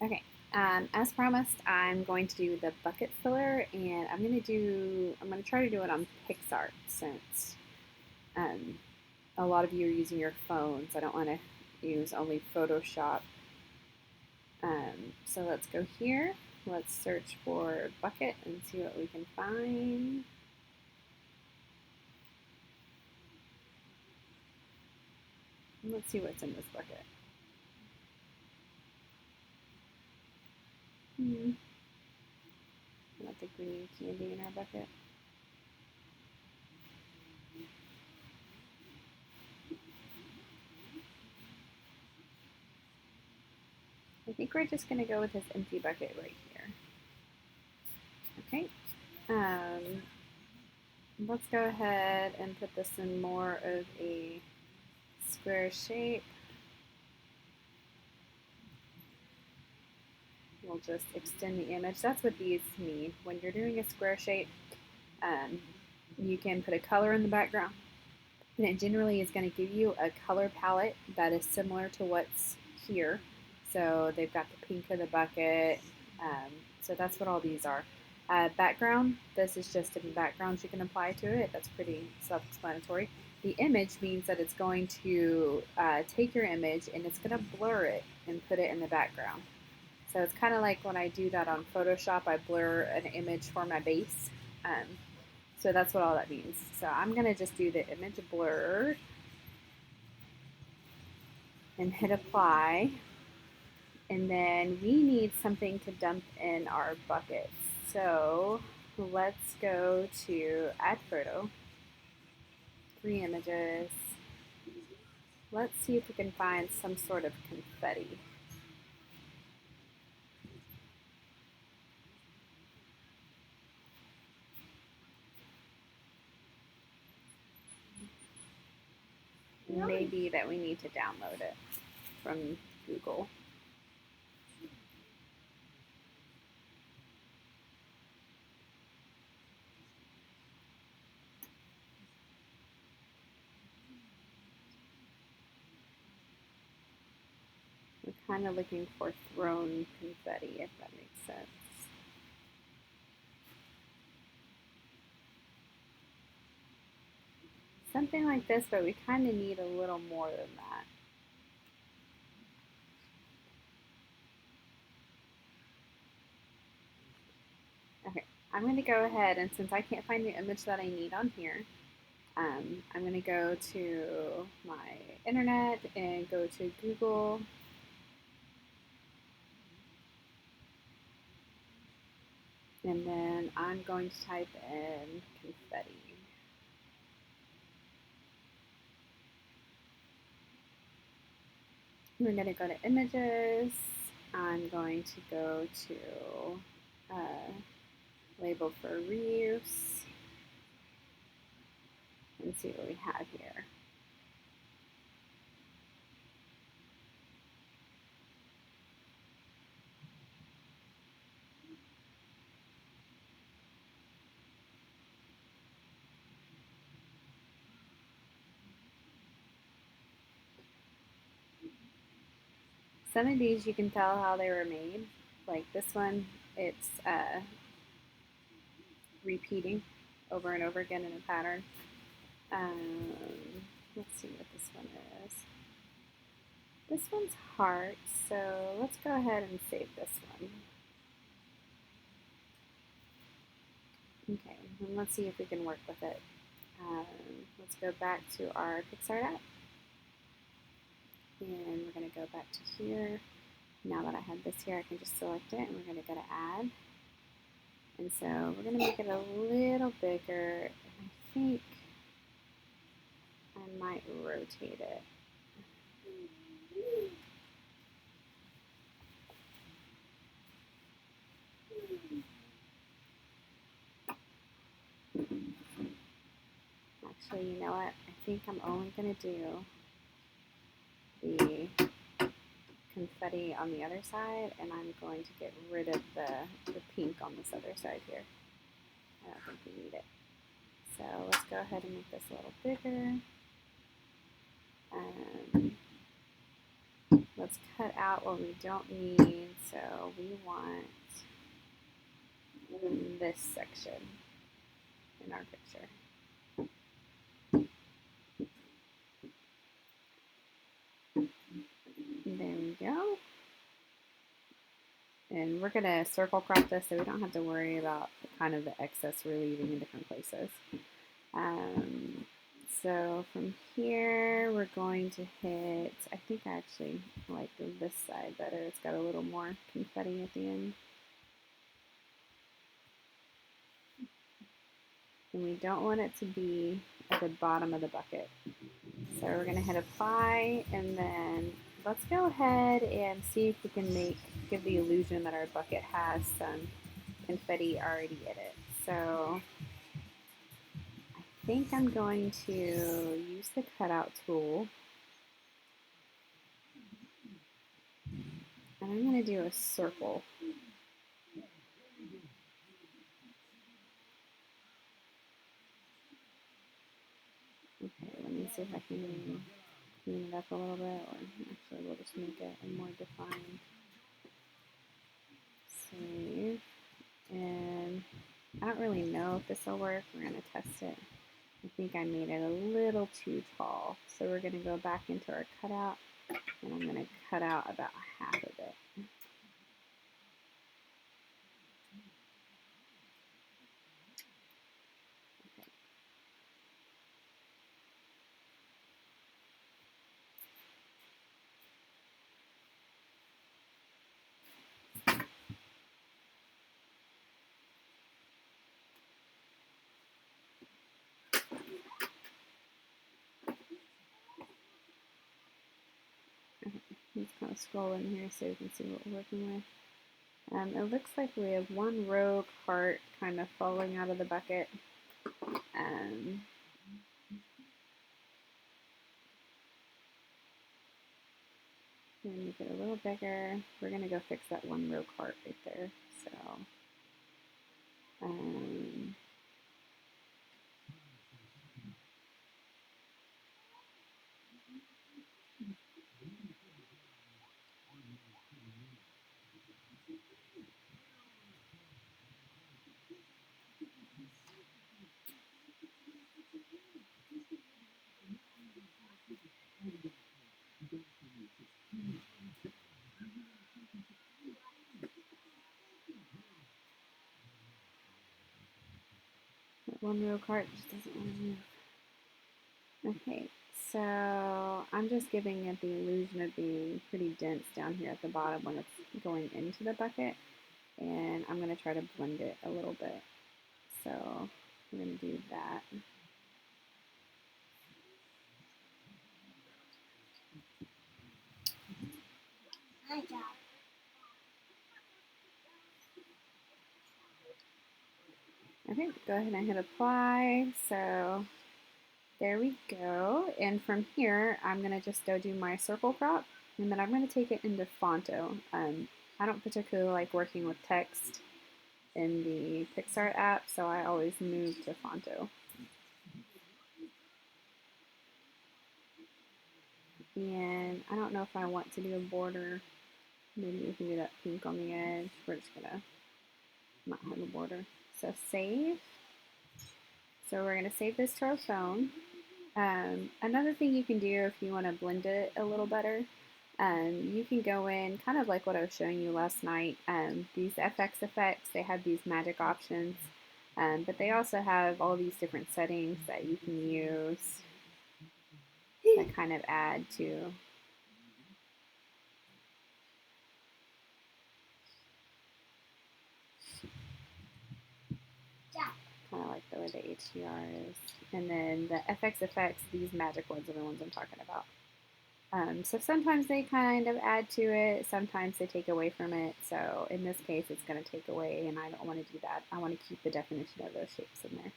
Okay, as promised, I'm going to do the bucket filler, and I'm gonna try to do it on PicsArt since um, a lot of you are using your phones. I don't want to use only Photoshop. So let's go here. Let's search for bucket and see what we can find. Let's see what's in this bucket. I don't think we need candy in our bucket. I think we're just going to go with this empty bucket right here. Okay. Let's go ahead and put this in more of a square shape. We'll just extend the image. That's what these mean. When you're doing a square shape, you can put a color in the background, and it generally is going to give you a color palette that is similar to what's here. So they've got the pink of the bucket. So that's what all these are. Background, this is just different backgrounds you can apply to it. That's pretty self-explanatory. The image means that it's going to take your image and it's going to blur it and put it in the background. So it's kind of like when I do that on Photoshop, I blur an image for my base. So that's what all that means. So I'm going to just do the image blur and hit apply. And then we need something to dump in our buckets. So let's go to add photo, 3 images. Let's see if we can find some sort of confetti. Maybe that we need to download it from Google. We're kind of looking for thrown confetti, if that makes sense. Something like this, but we kind of need a little more than that. Okay, I'm going to go ahead, and since I can't find the image that I need on here, I'm going to go to my internet and go to Google. And then I'm going to type in confetti. We're going to go to images. I'm going to go to label for reuse and see what we have here. Some of these you can tell how they were made. Like this one, it's repeating over and over again in a pattern. Let's see what this one is. This one's heart, so let's go ahead and save this one. Okay, and let's see if we can work with it. Let's go back to our PicsArt app. And we're going to go back to here. Now that I have this here, I can just select it, and we're going to go to add. And so we're going to make it a little bigger. And I think I might rotate it. Actually, you know what? I think I'm only going to do the confetti on the other side, and I'm going to get rid of the pink on this other side here. I don't think we need it. So let's go ahead and make this a little bigger. let's cut out what we don't need. So we want this section in our picture. There we go. And we're going to circle crop this so we don't have to worry about kind of the excess we're leaving in different places. So from here, we're going to hit, I think I actually like this side better. It's got a little more confetti at the end. And we don't want it to be at the bottom of the bucket. So we're going to hit apply, and then let's go ahead and see if we can give the illusion that our bucket has some confetti already in it. So I think I'm going to use the cutout tool, and I'm going to do a circle. Okay, let me see if I can clean it up a little bit, or actually we'll just make it a more defined. Save. And I don't really know if this will work. We're going to test it. I think I made it a little too tall. So we're going to go back into our cutout, and I'm going to cut out about half of it. Let's kind of scroll in here so you can see what we're working with. It looks like we have one rogue heart kind of falling out of the bucket. We're going to make it a little bigger. We're going to go fix that one rogue heart right there. So, that one rogue heart just doesn't want to move. Okay, so I'm just giving it the illusion of being pretty dense down here at the bottom when it's going into the bucket, and I'm going to try to blend it a little bit. So I'm going to do that. Okay, go ahead and hit apply. So there we go. And from here, I'm going to just go do my circle crop, and then I'm going to take it into Phonto. I don't particularly like working with text in the PicsARt app, so I always move to Phonto. And I don't know if I want to do a border. Maybe we can do that pink on the edge. We're just going to not have a border. So save. So we're going to save this to our phone. Another thing you can do if you want to blend it a little better, you can go in kind of like what I was showing you last night. These FX effects, they have these magic options, but they also have all these different settings that you can use that kind of add to kind of like the way the HDR is. And then the FX effects, these magic ones are the ones I'm talking about. So sometimes they kind of add to it, sometimes they take away from it. So in this case, it's going to take away, and I don't want to do that. I want to keep the definition of those shapes in there.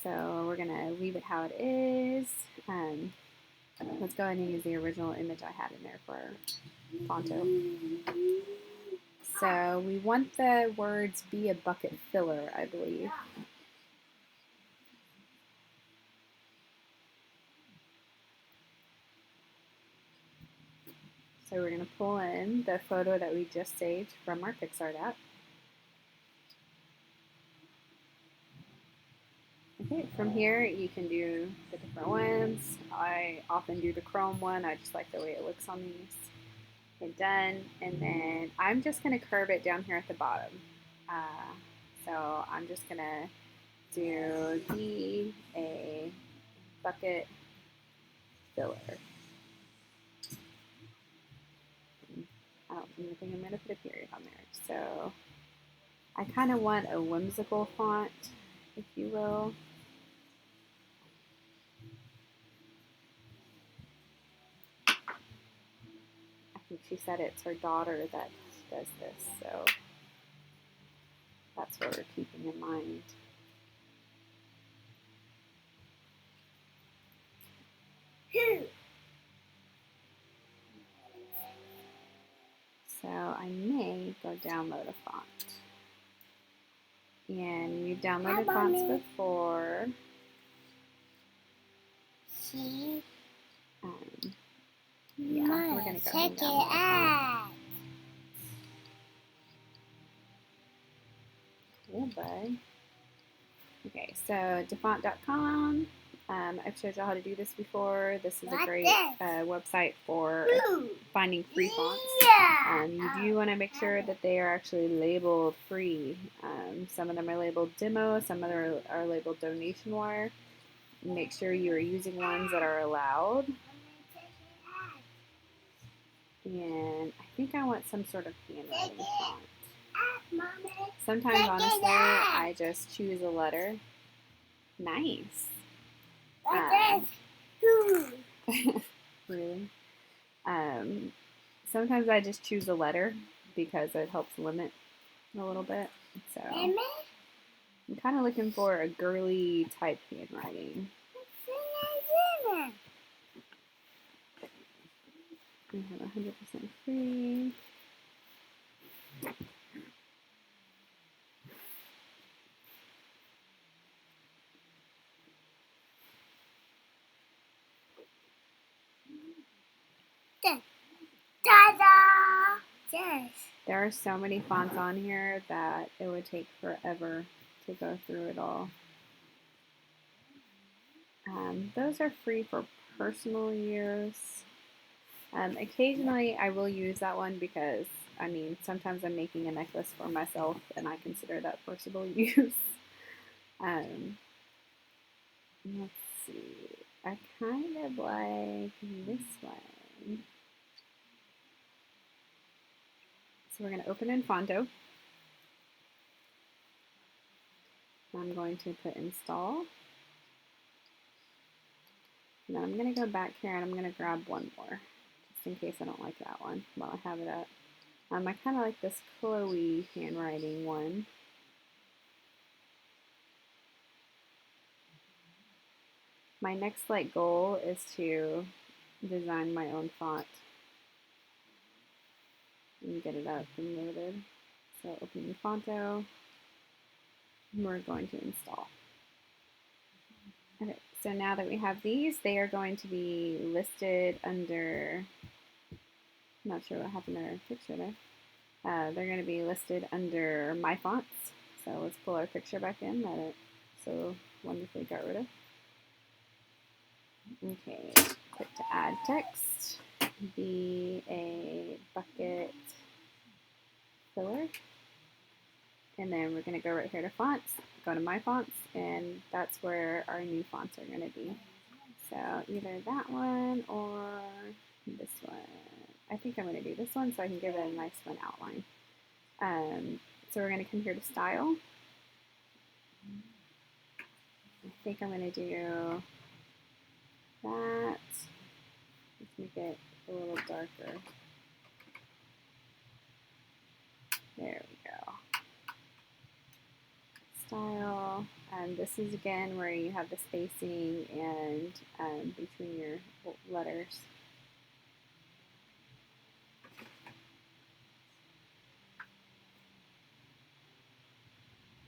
So we're going to leave it how it is. Let's go ahead and use the original image I had in there for Phonto. So we want the words be a bucket filler, I believe. So So we're going to pull in the photo that we just saved from our PicsArt app. Okay, from here you can do the different ones. I often do the chrome one. I just like the way it looks on these. Okay, done. And then I'm just going to curve it down here at the bottom. So I'm just going to do a bucket filler. I think I'm going to put a period on there. So I kind of want a whimsical font, if you will. I think she said it's her daughter that does this, so that's what we're keeping in mind. So I may go download a font. And we've downloaded fonts before. Yeah, we're going to go ahead and download a font. Cool, bud. Okay, so defont.com. I've showed y'all how to do this before. This is a great website for finding free fonts. You do want to make sure that they are actually labeled free. Some of them are labeled demo, some of them are labeled donation wire. Make sure you are using ones that are allowed. And I think I want some sort of handwriting font. Sometimes, honestly, I just choose a letter. Nice. Really? Sometimes I just choose a letter because it helps limit a little bit. So I'm kind of looking for a girly type handwriting. I have 100% free. Ta-da! Yes. There are so many fonts on here that it would take forever to go through it all. Those are free for personal use. Occasionally I will use that one because, I mean, sometimes I'm making a necklace for myself and I consider that personal use. Let's see. I kind of like this one. So we're going to open in Phonto. I'm going to put install. And then I'm going to go back here and I'm going to grab one more, just in case I don't like that one while I have it up. I kind of like this Chloe handwriting one. My next goal is to design my own font and get it up and loaded. So open Phonto, and we're going to install. Okay, so now that we have these, they are going to be listed under, I'm not sure what happened to our picture there. They're going to be listed under My Fonts. So let's pull our picture back in that it so wonderfully got rid of. Okay, click to add text, be a bucket filler. And then we're going to go right here to fonts, go to My Fonts, and that's where our new fonts are going to be. So either that one or this one. I think I'm going to do this one so I can give it a nice one outline. So we're going to come here to Style. I think I'm going to do that. Let's make it a little darker. There we go. Style. This is again where you have the spacing and between your letters.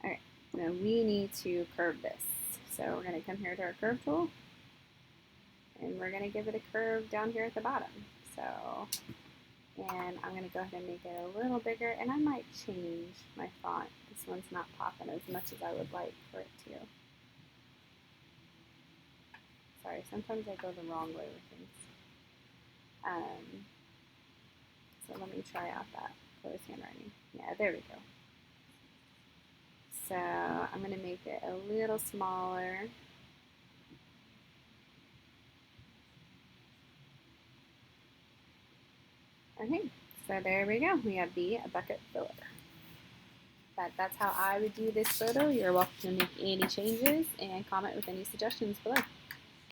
Alright, now we need to curve this. So we're going to come here to our curve tool and we're going to give it a curve down here at the bottom. So And I'm going to go ahead and make it a little bigger, and I might change my font. This one's not popping as much as I would like for it to. Sorry, sometimes I go the wrong way with things. So let me try out that closed handwriting. Yeah, there we go. So I'm going to make it a little smaller. Okay, so there we go. We have the bucket filler. That's how I would do this photo. You're welcome to make any changes and comment with any suggestions below.